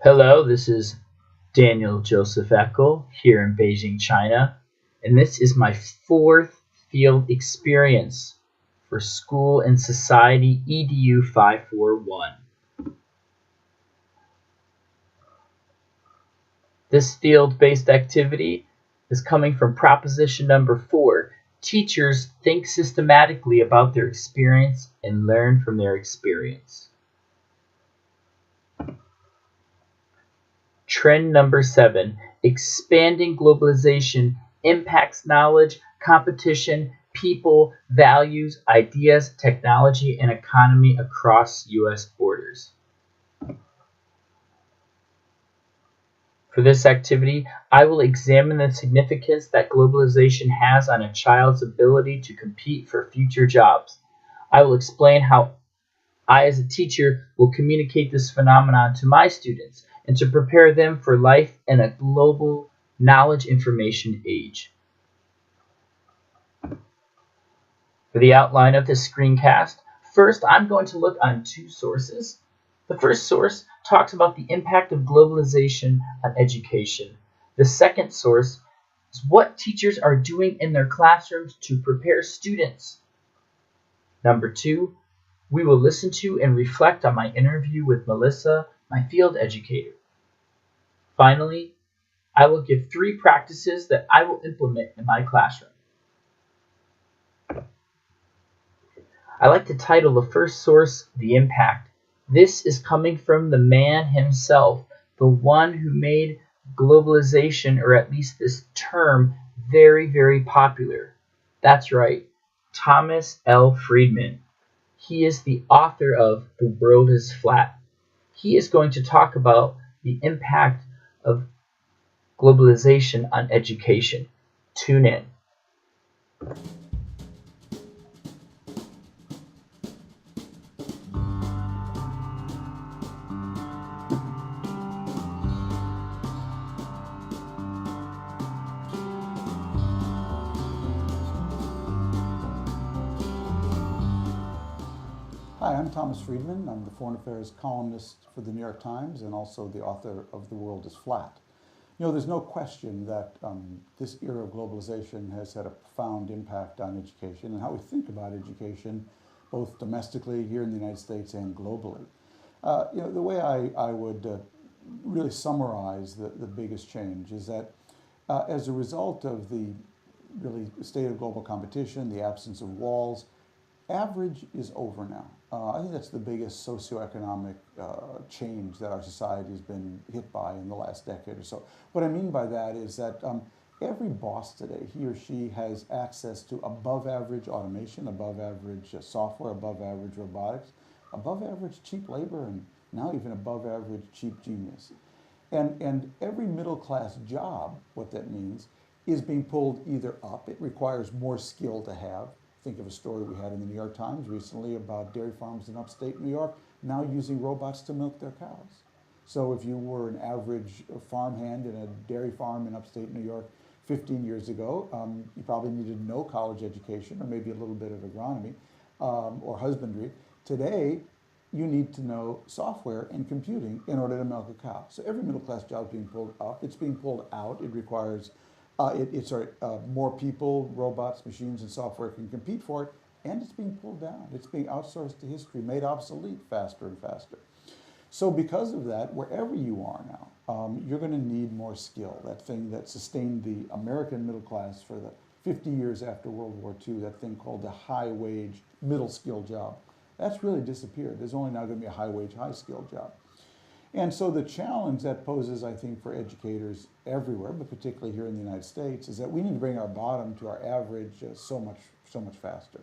Hello, this is Daniel Joseph Eckel here in Beijing, China, and this is my fourth field experience for School and Society EDU 541. This field-based activity is coming from proposition number 4. Teachers think systematically about their experience and learn from their experience. Trend number 7, expanding globalization impacts knowledge, competition, people, values, ideas, technology, and economy across U.S. borders. For this activity, I will examine the significance that globalization has on a child's ability to compete for future jobs. I will explain how I, as a teacher, will communicate this phenomenon to my students and to prepare them for life in a global knowledge information age. For the outline of this screencast, first I'm going to look on two sources. The first source talks about the impact of globalization on education. The second source is what teachers are doing in their classrooms to prepare students. Number 2, we will listen to and reflect on my interview with Melissa, my field educator. Finally, I will give 3 practices that I will implement in my classroom. I like to title the first source, The Impact. This is coming from the man himself, the one who made globalization, or at least this term, very, very popular. That's right, Thomas L. Friedman. He is the author of The World is Flat. He is going to talk about the impact of globalization on education. Tune in. Hi, I'm Thomas Friedman. I'm the Foreign Affairs columnist for the New York Times and also the author of The World is Flat. You know, there's no question that this era of globalization has had a profound impact on education and how we think about education, both domestically here in the United States and globally. The way I would really summarize the biggest change is that as a result of the really state of global competition, the absence of walls, average is over now. I think that's the biggest socioeconomic change that our society has been hit by in the last decade or so. What I mean by that is that every boss today, he or she has access to above average automation, above average software, above average robotics, above average cheap labor, and now even above average cheap genius. And every middle class job, what that means, is being pulled either up. It requires more skill to have. Think of a story we had in the New York Times recently about dairy farms in upstate New York now using robots to milk their cows. So if you were an average farmhand in a dairy farm in upstate New York 15 years ago, you probably needed no college education or maybe a little bit of agronomy or husbandry. Today, you need to know software and computing in order to milk a cow. So every middle class job is being pulled up. It's being pulled out. It requires more people, robots, machines, and software can compete for it, and it's being pulled down. It's being outsourced to history, made obsolete faster and faster. So because of that, wherever you are now, you're going to need more skill. That thing that sustained the American middle class for the 50 years after World War II, that thing called the high-wage, middle-skill job, that's really disappeared. There's only now going to be a high-wage, high-skill job. And so the challenge that poses, I think, for educators everywhere, but particularly here in the United States, is that we need to bring our bottom to our average so much faster.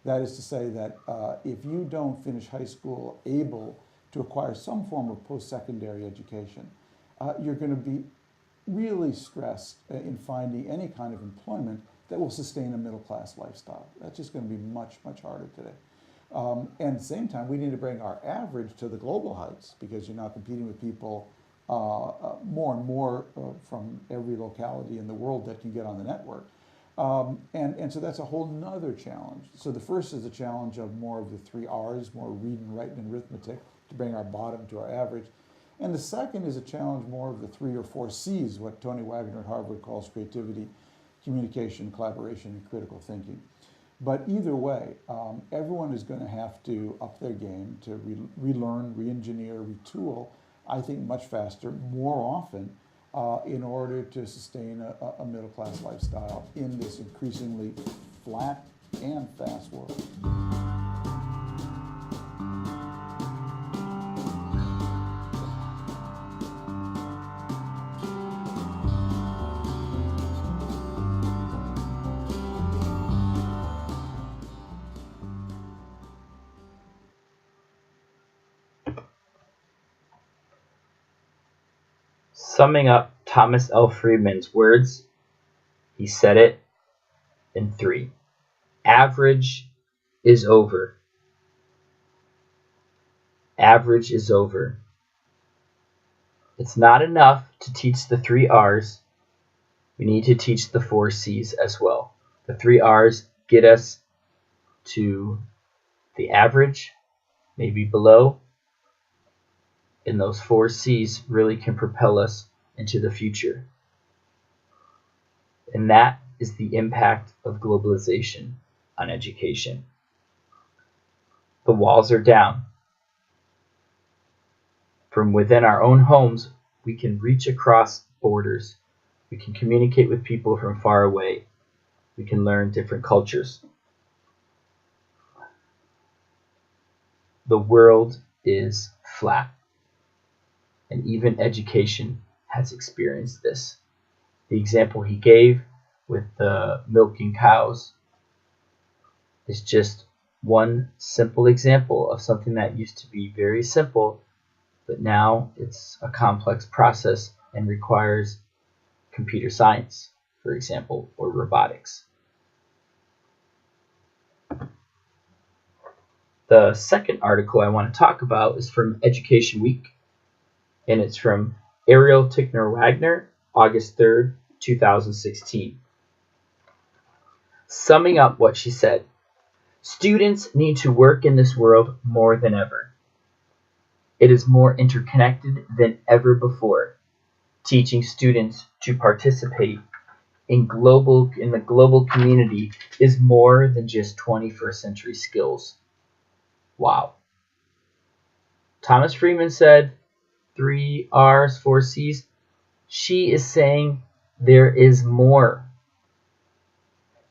That is to say that if you don't finish high school able to acquire some form of post-secondary education, you're going to be really stressed in finding any kind of employment that will sustain a middle-class lifestyle. That's just going to be much, much harder today. And at the same time, we need to bring our average to the global heights because you're now competing with people more and more from every locality in the world that can get on the network. And so that's a whole nother challenge. So the first is the challenge of more of the 3 R's, more reading, writing, and arithmetic to bring our bottom to our average. And the second is a challenge more of the 3 or 4 C's, what Tony Wagner at Harvard calls creativity, communication, collaboration, and critical thinking. But either way, everyone is going to have to up their game to relearn, re-engineer, retool, I think much faster, more often, in order to sustain a middle-class lifestyle in this increasingly flat and fast world. Summing up Thomas L. Friedman's words, he said it in 3. Average is over. Average is over. It's not enough to teach the 3 R's. We need to teach the 4 C's as well. The 3 R's get us to the average, maybe below, and those 4 C's really can propel us into the future. And that is the impact of globalization on education. The walls are down. From within our own homes, we can reach across borders. We can communicate with people from far away. We can learn different cultures. The world is flat. And even education has experienced this. The example he gave with the milking cows is just one simple example of something that used to be very simple, but now it's a complex process and requires computer science, for example, or robotics. The second article I want to talk about is from Education Week, and it's from Ariel Ticknor Wagner, August 3rd, 2016. Summing up what she said, students need to work in this world more than ever. It is more interconnected than ever before. Teaching students to participate in the global community is more than just 21st century skills. Wow. Thomas Friedman said 3 R's, 4 C's. She is saying there is more.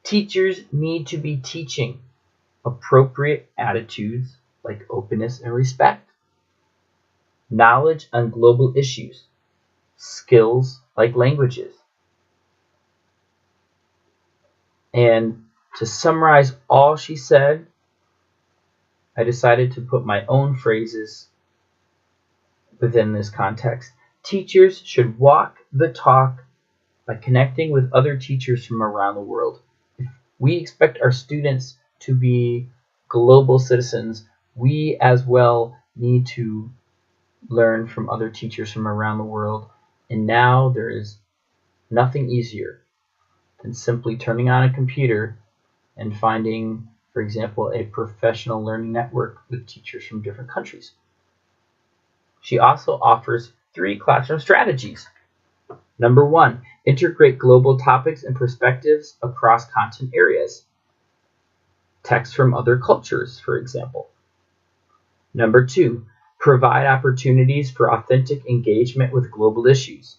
Teachers need to be teaching appropriate attitudes like openness and respect, knowledge on global issues, skills like languages. And to summarize all she said, I decided to put my own phrases within this context. Teachers should walk the talk by connecting with other teachers from around the world. If we expect our students to be global citizens, we as well need to learn from other teachers from around the world. And now there is nothing easier than simply turning on a computer and finding, for example, a professional learning network with teachers from different countries. She also offers 3 classroom strategies. Number 1, integrate global topics and perspectives across content areas. Text from other cultures, for example. Number 2, provide opportunities for authentic engagement with global issues.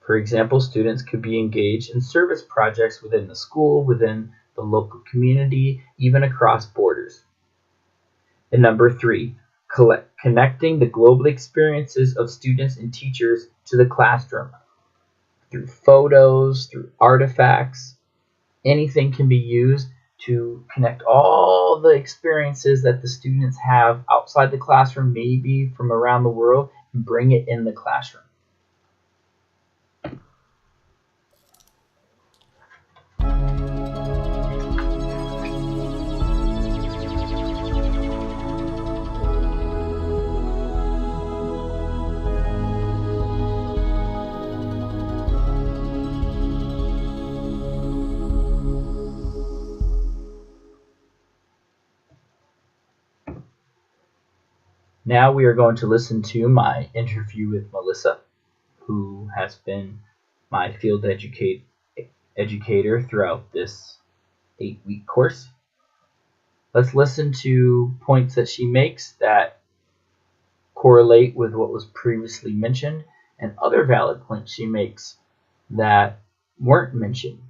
For example, students could be engaged in service projects within the school, within the local community, even across borders. And number 3, connecting the global experiences of students and teachers to the classroom. Through photos, through artifacts, anything can be used to connect all the experiences that the students have outside the classroom, maybe from around the world, and bring it in the classroom. Now we are going to listen to my interview with Melissa, who has been my field educator throughout this 8-week course. Let's listen to points that she makes that correlate with what was previously mentioned and other valid points she makes that weren't mentioned.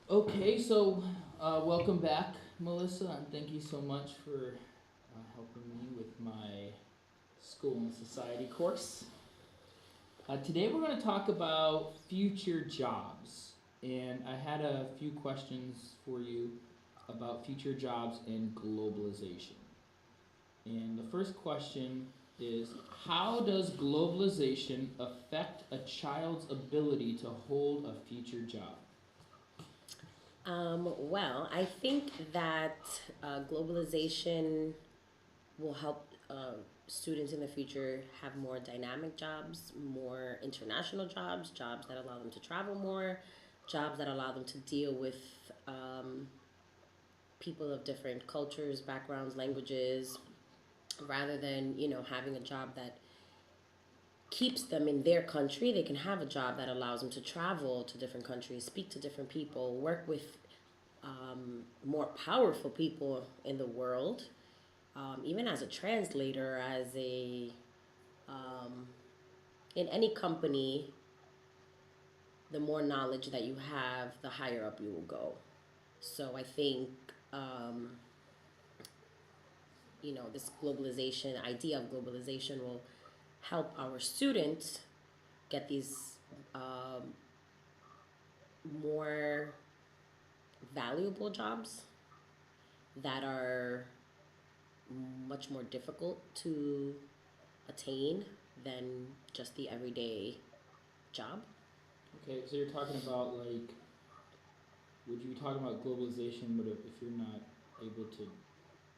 Okay, so welcome back, Melissa, and thank you so much for helping me with my school and society course. Today we're going to talk about future jobs, and I had a few questions for you about future jobs and globalization. And the first question is, how does globalization affect a child's ability to hold a future job? Well, I think that globalization will help students in the future have more dynamic jobs, more international jobs, jobs that allow them to travel more, jobs that allow them to deal with um, people of different cultures, backgrounds, languages, rather than having a job that keeps them in their country. They can have a job that allows them to travel to different countries, speak to different people, work with more powerful people in the world, even as a translator, as a in any company. The more knowledge that you have, the higher up you will go. So I think um, this globalization idea of globalization will help our students get these more valuable jobs that are much more difficult to attain than just the everyday job. Okay, so you're talking about like, would you be talking about globalization, but if you're not able to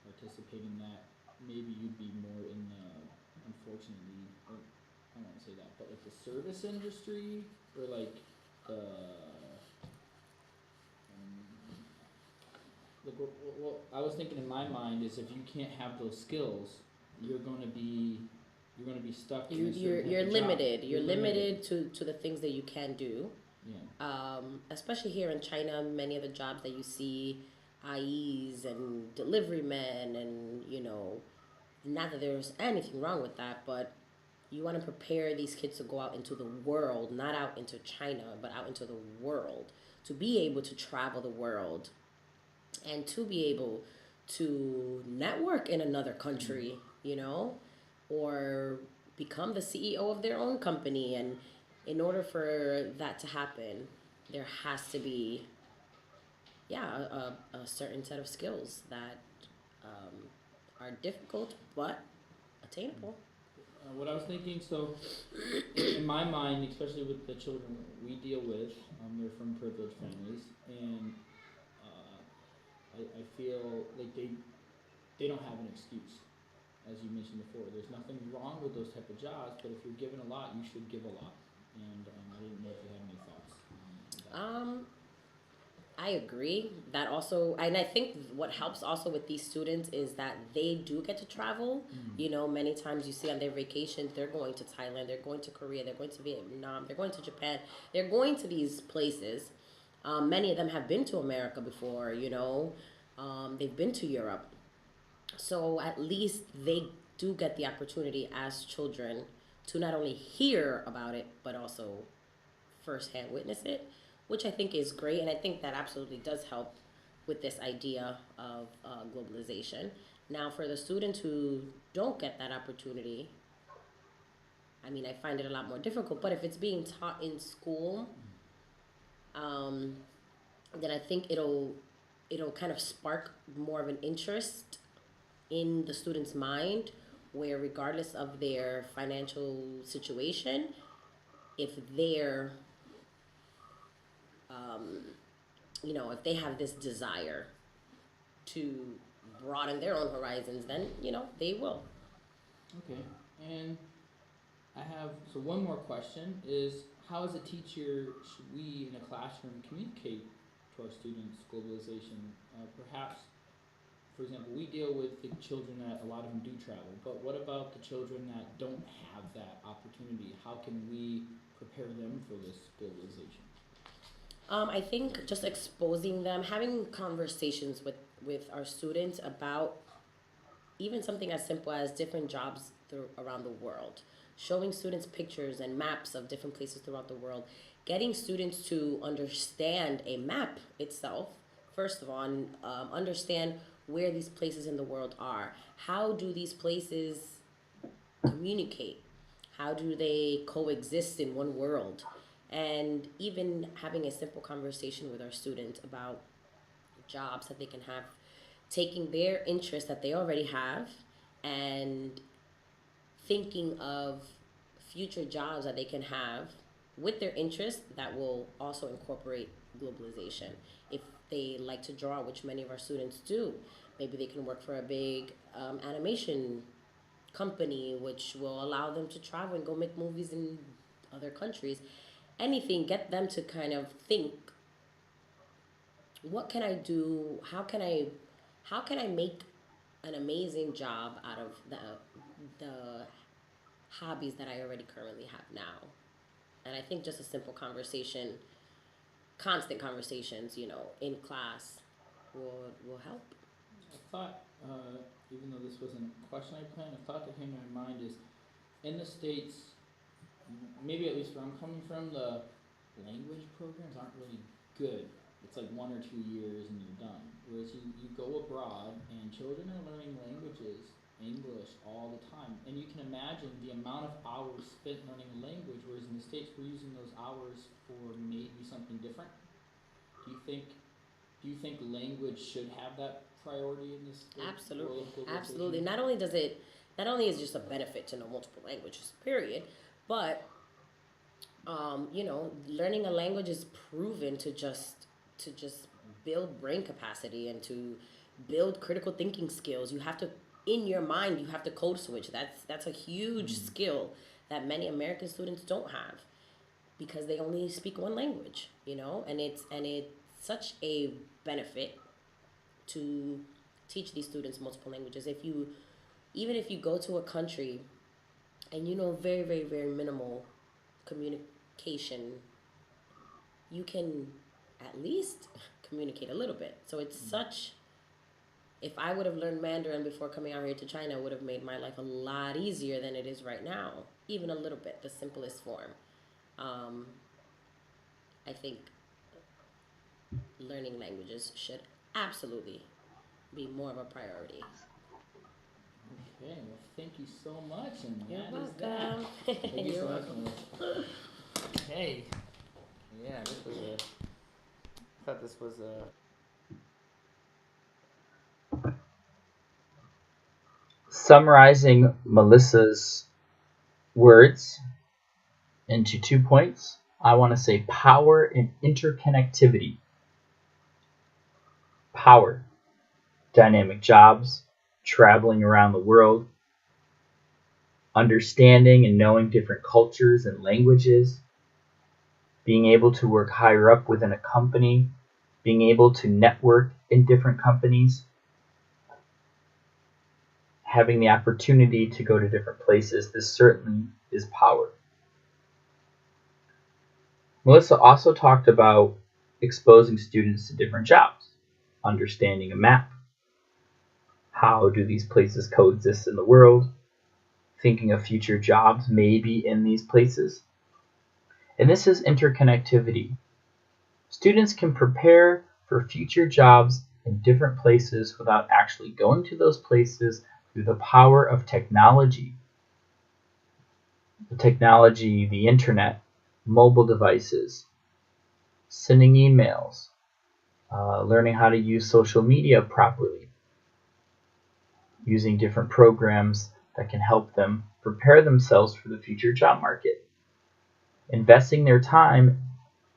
participate in that, maybe you'd be more in the, unfortunately, or I don't want to say that, but like the service industry, or like the, like what I was thinking in my mind is if you can't have those skills, you're going to be you're going to be stuck in You, a certain type you're of job. limited. You're You're limited to the things that you can do. Yeah. Especially here in China, many of the jobs that you see, IEs and delivery men, and not that there's anything wrong with that, but you want to prepare these kids to go out into the world, not out into China, but out into the world, to be able to travel the world and to be able to network in another country, or become the CEO of their own company. And in order for that to happen, there has to be, yeah, a certain set of skills that are difficult but attainable. What I was thinking, so in my mind, especially with the children we deal with, they're from privileged families, and I feel like they don't have an excuse, as you mentioned before. There's nothing wrong with those type of jobs, but if you're given a lot, you should give a lot. And I didn't know if you had any thoughts on that. Um, I agree. That also, and I think what helps also with these students is that they do get to travel. Many times you see on their vacations, they're going to Thailand, they're going to Korea, they're going to Vietnam, they're going to Japan, they're going to these places. Many of them have been to America before, they've been to Europe. So at least they do get the opportunity as children to not only hear about it, but also firsthand witness it, which I think is great. And I think that absolutely does help with this idea of globalization. Now, for the students who don't get that opportunity, I mean, I find it a lot more difficult. But if it's being taught in school, um, then I think it'll kind of spark more of an interest in the student's mind, where regardless of their financial situation, if they're if they have this desire to broaden their own horizons, then they will. Okay, and I have so one more question is, how as a teacher should we in a classroom communicate to our students globalization? Perhaps for example, we deal with the children that a lot of them do travel, but what about the children that don't have that opportunity? How can we prepare them for this globalization? I think just exposing them, having conversations with our students about even something as simple as different jobs around the world, showing students pictures and maps of different places throughout the world, getting students to understand a map itself, first of all, and understand where these places in the world are. How do these places communicate? How do they coexist in one world? And even having a simple conversation with our students about jobs that they can have, taking their interest that they already have and thinking of future jobs that they can have with their interest that will also incorporate globalization. If they like to draw, which many of our students do, maybe they can work for a big animation company, which will allow them to travel and go make movies in other countries. Anything, get them to kind of think, what can I do? How can I make an amazing job out of the hobbies that I already currently have now? And I think just a simple conversation, constant conversations, in class will help. I thought, even though this wasn't a question I planned, a thought that came to my mind is in the States, maybe at least where I'm coming from, the language programs aren't really good. It's like 1 or 2 years and you're done. Whereas you go abroad and children are learning languages, English, all the time. And you can imagine the amount of hours spent learning a language, whereas in the States we're using those hours for maybe something different. Do you think language should have that priority in this Absolutely, world of globalization? absolutely. Not only is it just a benefit to know multiple languages, period, but learning a language is proven to just build brain capacity and to build critical thinking skills. You have to, in your mind, you have to code switch. That's a huge skill that many American students don't have because they only speak one language, and it's such a benefit to teach these students multiple languages. Even if you go to a country and you know very, very, very minimal communication, you can at least communicate a little bit. So it's such. If I would have learned Mandarin before coming out here to China, it would have made my life a lot easier than it is right now. Even a little bit, the simplest form. Um, I think learning languages should absolutely be more of a priority. Okay, well, thank you so much, and You're that is that. welcome. Thank you You're so much, welcome. Melissa. Okay. Yeah, I thought this was a. Summarizing Melissa's words into 2 points, I want to say power and interconnectivity. Power, dynamic jobs, traveling around the world, understanding and knowing different cultures and languages, being able to work higher up within a company, being able to network in different companies, having the opportunity to go to different places. This certainly is power. Melissa also talked about exposing students to different jobs, understanding a map, how do these places coexist in the world, thinking of future jobs maybe in these places. And this is interconnectivity. Students can prepare for future jobs in different places without actually going to those places through the power of technology. The technology, the internet, mobile devices, sending emails, learning how to use social media properly, using different programs that can help them prepare themselves for the future job market. Investing their time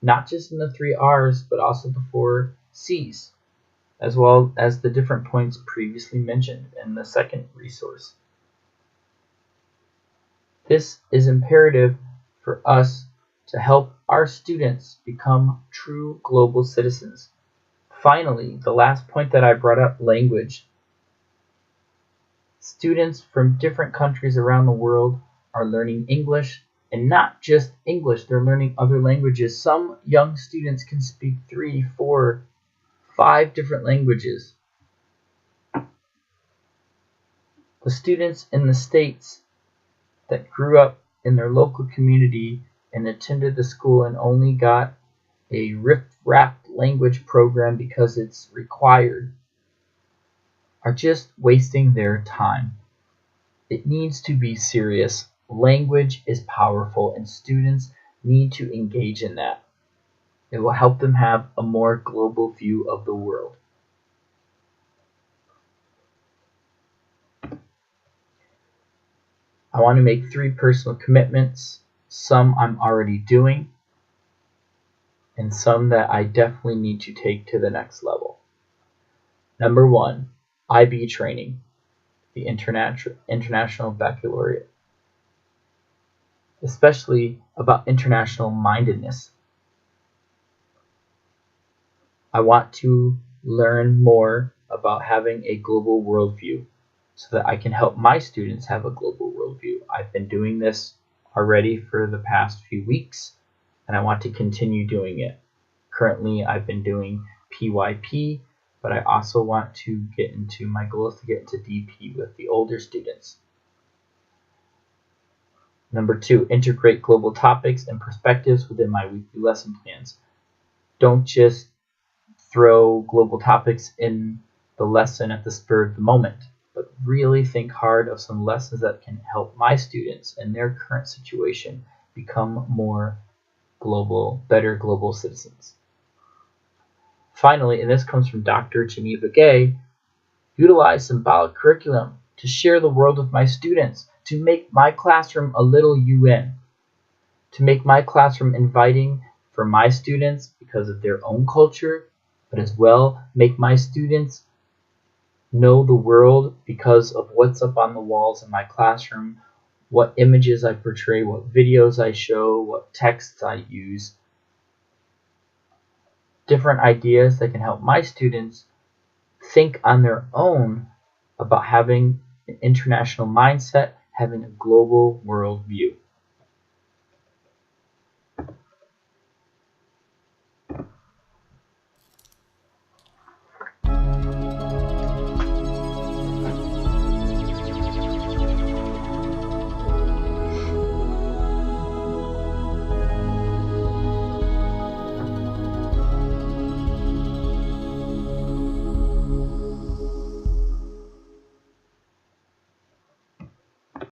not just in the 3 R's, but also the 4 C's, as well as the different points previously mentioned in the second resource. This is imperative for us to help our students become true global citizens. Finally, the last point that I brought up, language. Students from different countries around the world are learning English, and not just English, they're learning other languages. Some young students can speak 3, 4, 5 different languages. The students in the States that grew up in their local community and attended the school and only got a riff-raff language program because it's required are just wasting their time. It needs to be serious. Language is powerful, and students need to engage in that. It will help them have a more global view of the world. I want to make 3 personal commitments. Some I'm already doing, and some that I definitely need to take to the next level. Number 1, IB training, the International Baccalaureate, especially about international mindedness. I want to learn more about having a global worldview so that I can help my students have a global worldview. I've been doing this already for the past few weeks, and I want to continue doing it. Currently, I've been doing PYP, but I also want to my goal is to get into DP with the older students. Number 2, integrate global topics and perspectives within my weekly lesson plans. Don't just throw global topics in the lesson at the spur of the moment, but really think hard of some lessons that can help my students in their current situation become more global, better global citizens. Finally, and this comes from Dr. Geneva Gay, utilize symbolic curriculum to share the world with my students, to make my classroom a little UN, to make my classroom inviting for my students because of their own culture, but as well make my students know the world because of what's up on the walls in my classroom, what images I portray, what videos I show, what texts I use. Different ideas that can help my students think on their own about having an international mindset, having a global world view.